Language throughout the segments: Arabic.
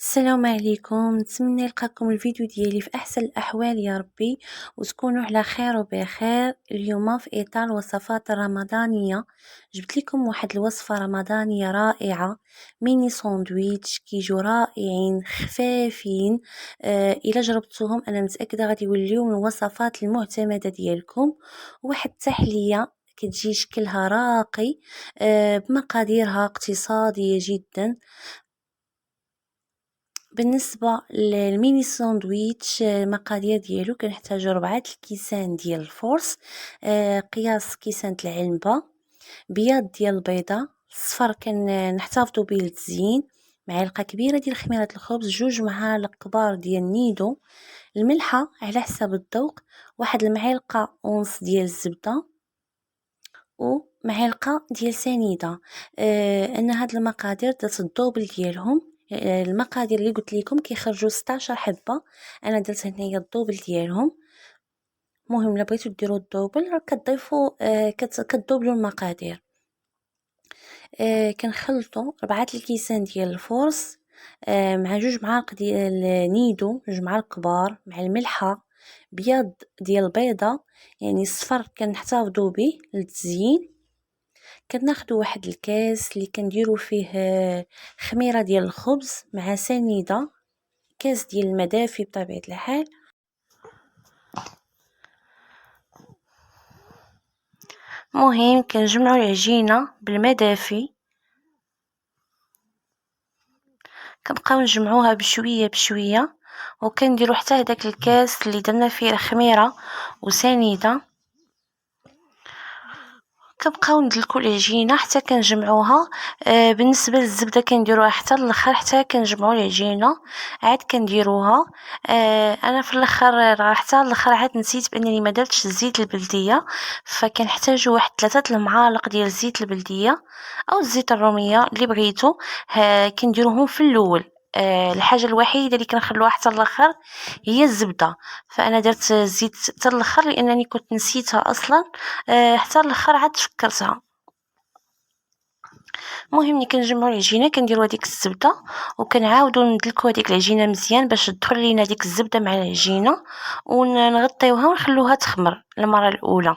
السلام عليكم، نتمنى يلقاكم الفيديو ديالي في احسن الاحوال يا ربي وتكونوا على خير وبخير. اليوم في اطار الوصفات الرمضانيه جبت لكم واحد الوصفه رمضانيه رائعه، ميني ساندويتش كيجو رائعين خفافين. الا جربتوهم انا متاكده غادي يوليو من الوصفات المعتمده ديالكم. واحد التحليه كتجي شكلها راقي، بمقاديرها اقتصاديه جدا. بالنسبه للميني ساندويتش المقادير ديالو كنحتاجو 4 الكيسان ديال الفورس، قياس كيسان العلبه، بياض ديال البيضه، الصفر كنحتفظوا به للتزيين، معلقه كبيره ديال خميره الخبز، 2 معالق كبار ديال النيدو، الملحه على حسب الذوق، واحد المعلقه ونص ديال الزبده ومعلقه ديال سنيده. انا هاد المقادير درت الدوبل ديالهم. المقادير اللي قلت لكم كيخرجوا 16 حبه، انا درت هنايا الدوبل ديالهم. مهم الا بغيتو ديروا الدوبل راه كتضيفوا كتدوبلوا المقادير. كنخلطوا 4 الكيسان ديال الفورس مع 2 معالق ديال نيدو، 2 معالق كبار، مع الملحه، بياض ديال البيضه يعني الصفر كنحتفظوا به للتزيين. كناخدو واحد الكاس اللي كنديرو فيه خميره ديال الخبز مع سنيده، كاس ديال المدافي بطبيعه الحال. مهم كنجمعوا العجينه بالمدافي، كنبقاو نجمعوها بشويه بشويه، وكنديروا حتى هداك الكاس اللي درنا فيه الخميره وسنيده، كنبقاو ندلكوا العجينه حتى كنجمعوها. بالنسبه للزبده كنديروها حتى الاخر حتى كنجمعوا العجينه، عاد كنديروها. انا في الاخر راه حتى الاخر عاد نسيت بانني ما درتش الزيت البلديه، فكنحتاجوا واحد 3 المعالق ديال الزيت البلديه او الزيت الروميه اللي بغيتو. كنديروهم في الاول. الحاجه الوحيده اللي كنخلوها حتى الاخر هي الزبده، فانا درت الزيت حتى الاخر لانني كنت نسيتها اصلا. حتى الاخر عاد فكرتها. المهم ملي كنجمعوا العجينه كنديروا هذيك الزبده وكنعاودوا ندلكوا هذيك العجينه مزيان باش تدخل لينا ديك الزبده مع العجينه، ونغطيوها ونخلوها تخمر المره الاولى.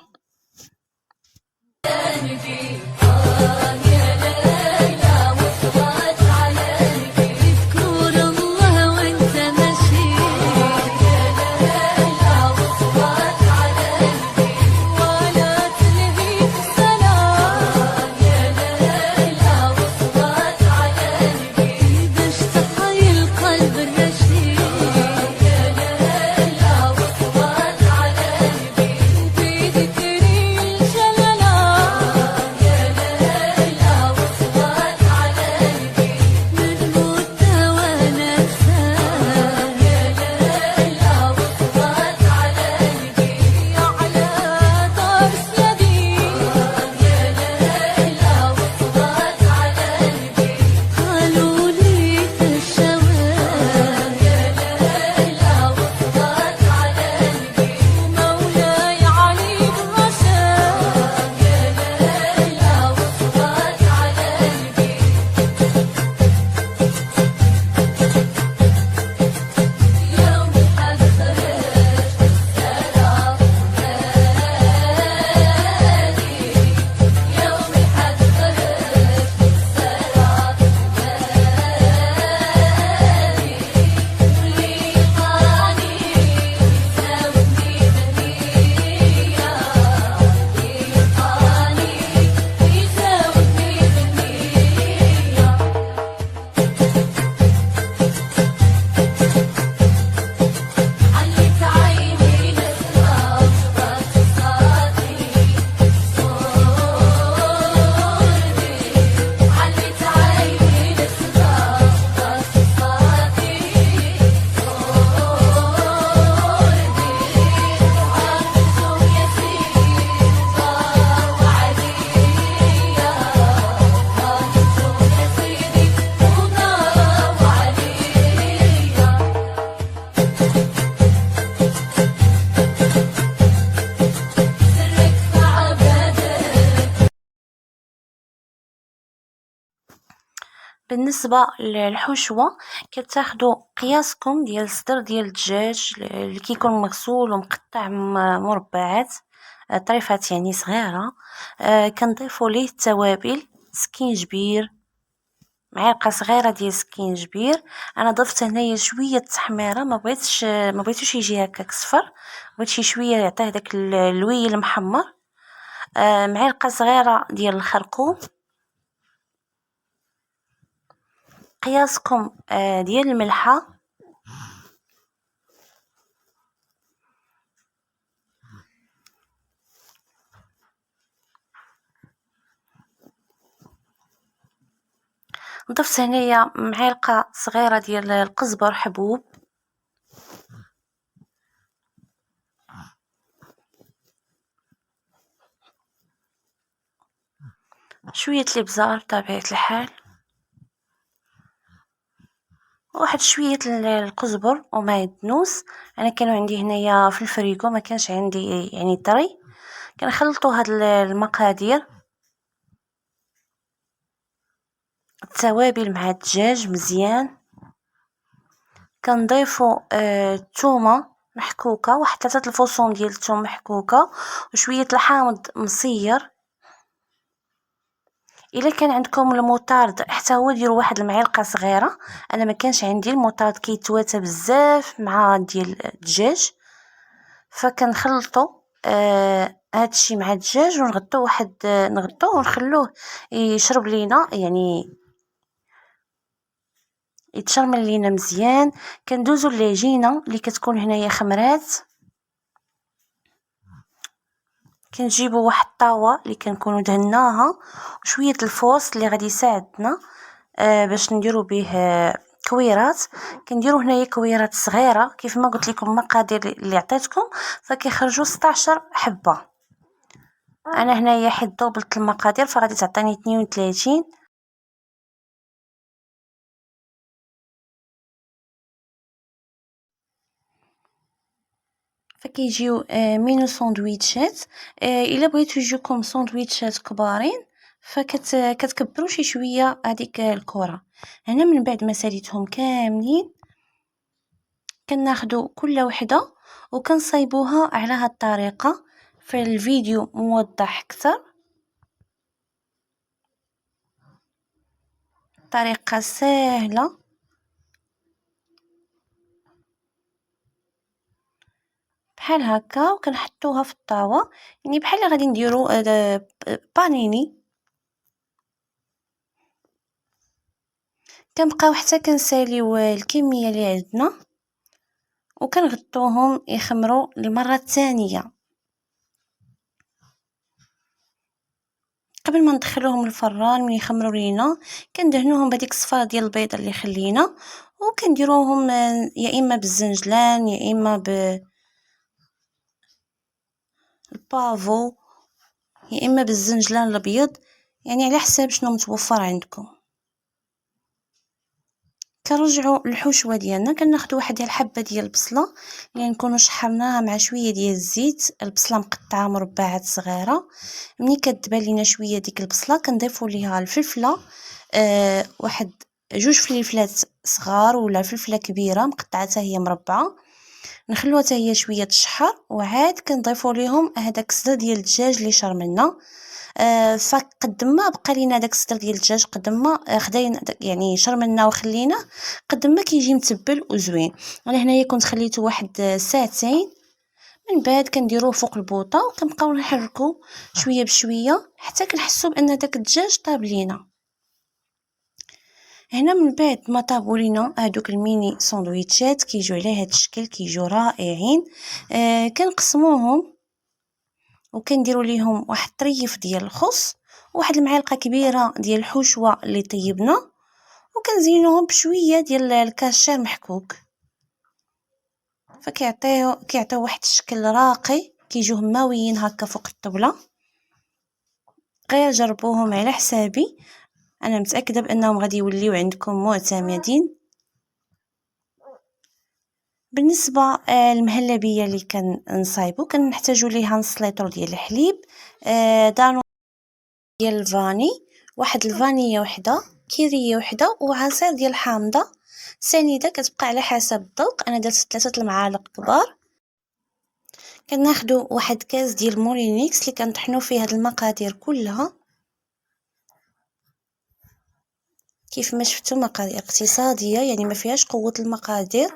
بالنسبة للحشوة كتاخدو قياسكم ديال الصدر ديال الدجاج اللي كيكون مغسول ومقطع مربعات طريفات يعني صغيرة. كنضيفو ليه التوابل، سكينجبير، معلقة صغيرة ديال سكينجبير. انا ضفت هنايا شوية تحميرة، ما بغيتوش يجي هكاك صفر، بغيت شي شوية يعطيه داك اللوي المحمر. معلقة صغيرة ديال الخرقوم، قياسكم ديال الملحة. ضفت هنايا معلقة صغيرة ديال القزبر حبوب، شوية الابزار بطبيعة الحال، واحد شوية القزبر ومعدنوس. انا كانوا عندي هنايا في الفريغو، ما كانش عندي يعني طري. كنخلطوا هاد المقادير، التوابل مع الدجاج مزيان. كنضيفوا الثومه محكوكه، واحد 3 الفصون ديال الثوم محكوكه، وشويه الحامض مصير. الا كان عندكم الموطارد حتى هو ديروا واحد المعلقه صغيره. انا ما كانش عندي الموطارد، كيتواتى بزاف مع ديال الدجاج، فكنخلطوا هادشي مع الدجاج ونغطوه نغطوه ونخلوه يشرب لينا، يعني يتشرمل لينا مزيان. كندوزو العجينه اللي كتكون هنايا خمرات، كنجيبو واحد الطاوه اللي كنكونوا دهناها وشويه الفوص اللي غادي يساعدنا باش نديرو به كويرات. كنديرو هنايا كويرات صغيره كيف ما قلت لكم، مقادير اللي عطيتكم فكيخرجوا 16 حبه. انا هنايا حيت ضوبلت المقادير فغادي تعطيني 32. فكيجيو مينو ساندويتشات. الا بغيتو يجيوكم ساندويتشات كبارين كتكبروا شي شويه هذيك الكره. هنا من بعد ما ساليتهم كاملين كناخدو كل وحده وكنصايبوها على هاد الطريقه. في الفيديو موضح اكثر، طريقه سهله بحال هكا. وكنحطوها في الطاوه يعني بحال غادي نديرو بانيني. كنبقاو حتى كنساليو الكميه اللي عندنا وكنغطوهم يخمروا للمره الثانيه قبل ما ندخلوهم الفران. من يخمروا لينا كندهنوهم بهذيك الصفاره ديال البيضه اللي خلينا، وكنديروهم يا اما بالزنجلان يا اما بالبافو يا اما بالزنجلان الابيض، يعني على حساب شنو متوفر عندكم. كنرجعوا الحشوه ديالنا، كناخذ واحد ديال الحبه ديال البصله اللي نكونوا شحرناها مع شويه ديال الزيت. البصله مقطعه مربعات صغيره. ملي كتبان لينا شويه ديك البصله كنضيفوا ليها الفلفله، واحد 2 فليفلات صغار ولا فلفله كبيره مقطعه حتى هي مربعه، نخلوها حتى هي شويه تشحر. وعاد كنضيفوا ليهم هذاك الصدر ديال الدجاج اللي شرملنا. فقد ما بقى لينا داك الصدر ديال الدجاج، قد ما خدينا يعني شرملنا وخلينا، قد ما كيجي متبل وزوين. انا هنايا كنت خليته واحد ساعتين. من بعد كنديروه فوق البوطه وكنبقاو نحركو شويه بشويه حتى كنحسوا بان داك الدجاج طاب لينا. هنا من بعد ما طابوا لينا هادوك الميني ساندويتشات كيجيو على هاد الشكل، كيجيو رائعين. كنقسموهم وكنديروا ليهم واحد الطريف ديال الخس وواحد المعلقه كبيره ديال الحشوه اللي طيبنا، وكنزينوهم بشويه ديال الكاشير محكوك. كيعطيو واحد الشكل راقي، كيجيو هماويين هكا فوق الطبله. غير جربوهم على حسابي، انا متاكده بانهم غادي يوليو عندكم معتمدين. بالنسبه المهلبيه اللي كنصايبو كنحتاجو ليها نص لتر ديال الحليب، دانو ديال الفاني، واحد الفانيه وحده، كيريه وحده وعصير ديال الحامضه سنيده كتبقى على حسب الذوق. انا درت 3 المعالق كبار. كناخدو واحد كاس ديال مولينيكس اللي كنطحنو فيه هاد المقادير كلها. كيف ما شفتوا مقادير اقتصاديه يعني ما فيهاش قوه المقادير،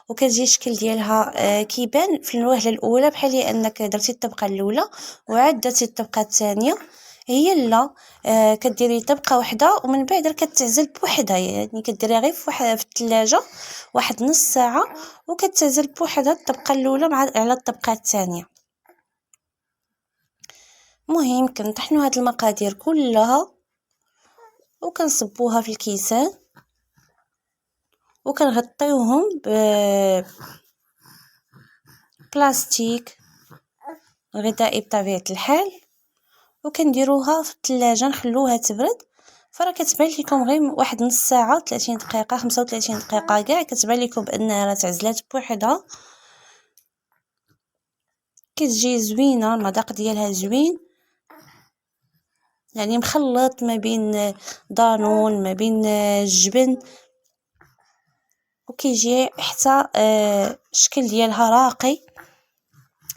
وكتجي الشكل ديالها كيبان في الوهله الاولى بحال انك درتي الطبقه الاولى وعاد درتي الطبقه الثانيه. هي لا كديري طبقه واحده ومن بعد كتعزل بوحدها، يعني كديريها غير في الثلاجه واحد نص ساعه وكتعزل بوحدها الطبقه الاولى على الطبقه الثانيه. المهم كنطحنوا هاد المقادير كلها وكنصبوها في الكيسان وكنغطيوهم بلاستيك غذائي بطبيعه الحال وكنديروها في الثلاجه نخلوها تبرد. فراه كتبان لكم غير واحد نص ساعه 30 دقيقه 35 دقيقه كاع كتبان لكم بانها راه تعزلات بوحدها. كتجي زوينه، المذاق ديالها زوين يعني مخلط ما بين دانون ما بين الجبن، وكيجي حتى الشكل ديالها راقي.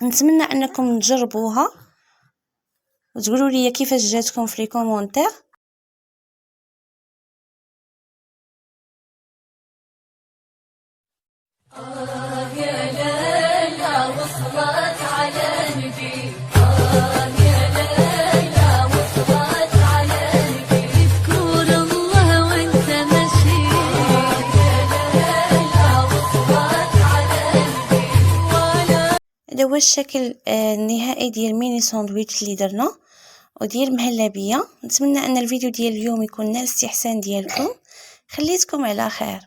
نتمنى انكم تجربوها وتقولوا لي كيفاش جاتكم في لي كومونتير. يا ليلى وصلت على نبي، يا ليلى وصلت على نبي، اذكر الله وانت ماشي، يا ليلى وصلت على نبي. هذا هو الشكل النهائي ديال ميني ساندويتش اللي درنا وديال مهلبيه. نتمنى ان الفيديو ديال اليوم يكون نال الاستحسان ديالكم. خليتكم على خير.